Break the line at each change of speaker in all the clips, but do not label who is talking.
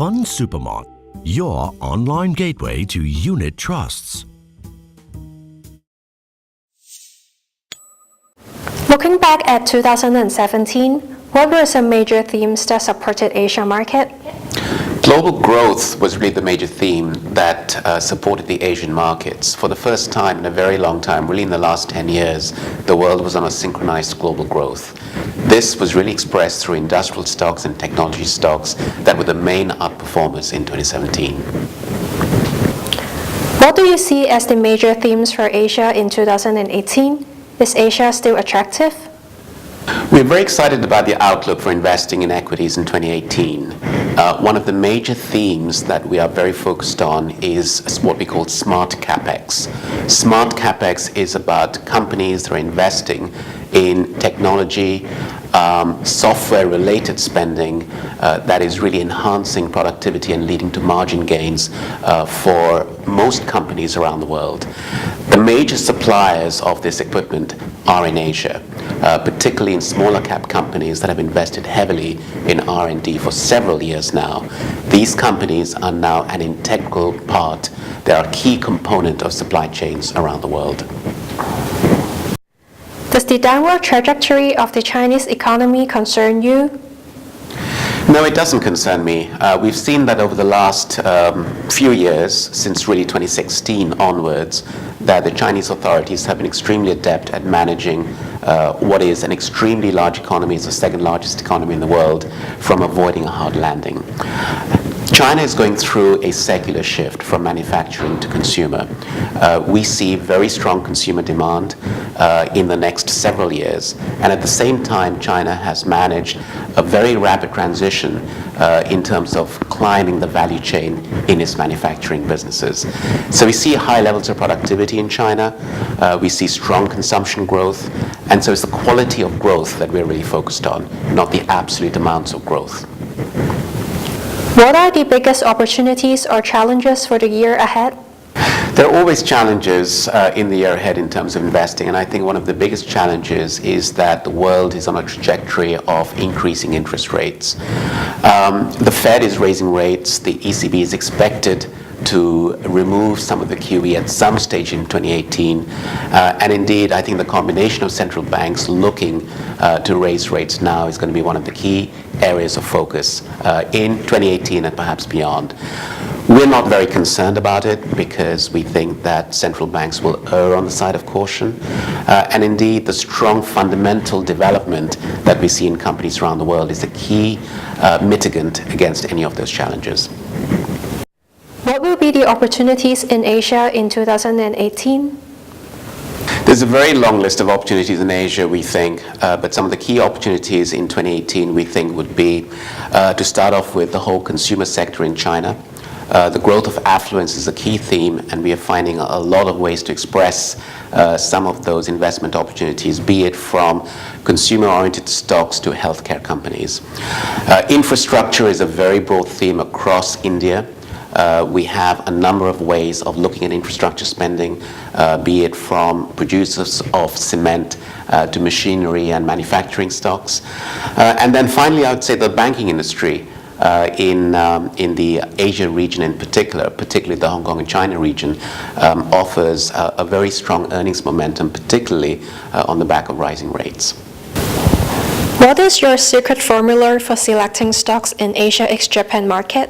Fund Supermart, your online gateway to unit trusts.
Looking back at 2017, what were some major themes that supported Asia market?
Global growth was really the major theme that supported the Asian markets. For the first time in a very long time, really in the last 10 years, the world was on a synchronized global growth. This was really expressed through industrial stocks and technology stocks that were the main outperformers in 2017.
What do you see as the major themes for Asia in 2018? Is Asia still attractive?
We're very excited about the outlook for investing in equities in 2018. One of the major themes that we are very focused on is what we call smart capex. Smart capex is about companies that are investing in technology, software-related spending that is really enhancing productivity and leading to margin gains for most companies around the world. The major suppliers of this equipment are in Asia, particularly in smaller cap companies that have invested heavily in R&D for several years now. These companies are now an integral part, they are a key component of supply chains around the world.
Does the downward trajectory of the Chinese economy concern you?
No, it doesn't concern me. We've seen that over the last few years, since really 2016 onwards, that the Chinese authorities have been extremely adept at managing what is an extremely large economy, it's the second largest economy in the world, from avoiding a hard landing. China is going through a secular shift from manufacturing to consumer. We see very strong consumer demand in the next several years, and at the same time China has managed a very rapid transition in terms of climbing the value chain in its manufacturing businesses. So we see high levels of productivity in China, we see strong consumption growth, and so it's the quality of growth that we're really focused on, not the absolute amounts of growth.
What are the biggest opportunities or challenges for the year ahead?
There are always challenges in the year ahead in terms of investing, and I think one of the biggest challenges is that the world is on a trajectory of increasing interest rates. The Fed is raising rates, the ECB is expected to remove some of the QE at some stage in 2018, and indeed I think the combination of central banks looking to raise rates now is going to be one of the key areas of focus in 2018 and perhaps beyond. We're not very concerned about it because we think that central banks will err on the side of caution, and indeed the strong fundamental development that we see in companies around the world is a key mitigant against any of those challenges.
What will be the opportunities in Asia in 2018?
There's a very long list of opportunities in Asia, we think, but some of the key opportunities in 2018 we think would be to start off with the whole consumer sector in China. The growth of affluence is a key theme, and we are finding a lot of ways to express some of those investment opportunities, be it from consumer-oriented stocks to healthcare companies. Infrastructure is a very broad theme across India. We have a number of ways of looking at infrastructure spending, be it from producers of cement to machinery and manufacturing stocks. And then finally, I would say the banking industry in the Asia region in particular, particularly the Hong Kong and China region, offers a very strong earnings momentum, particularly on the back of rising rates.
What is your secret formula for selecting stocks in Asia ex-Japan market?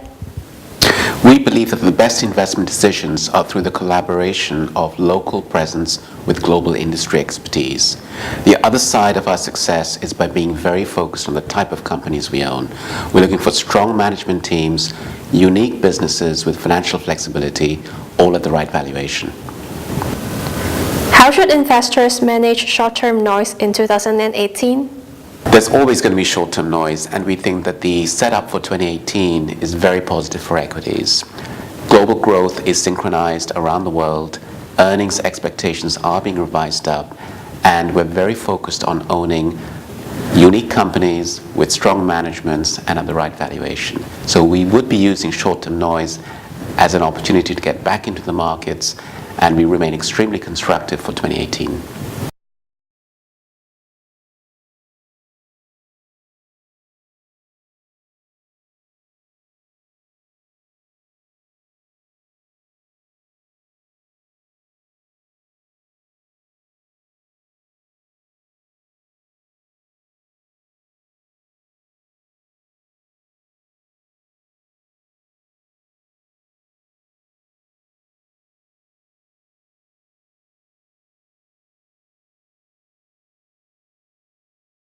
We believe that the best investment decisions are through the collaboration of local presence with global industry expertise. The other side of our success is by being very focused on the type of companies we own. We're looking for strong management teams, unique businesses with financial flexibility, all at the right valuation.
How should investors manage short-term noise in 2018?
There's always going to be short-term noise, and we think that the setup for 2018 is very positive for equities. Global growth is synchronized around the world, earnings expectations are being revised up, and we're very focused on owning unique companies with strong managements and at the right valuation. So we would be using short-term noise as an opportunity to get back into the markets, and we remain extremely constructive for 2018.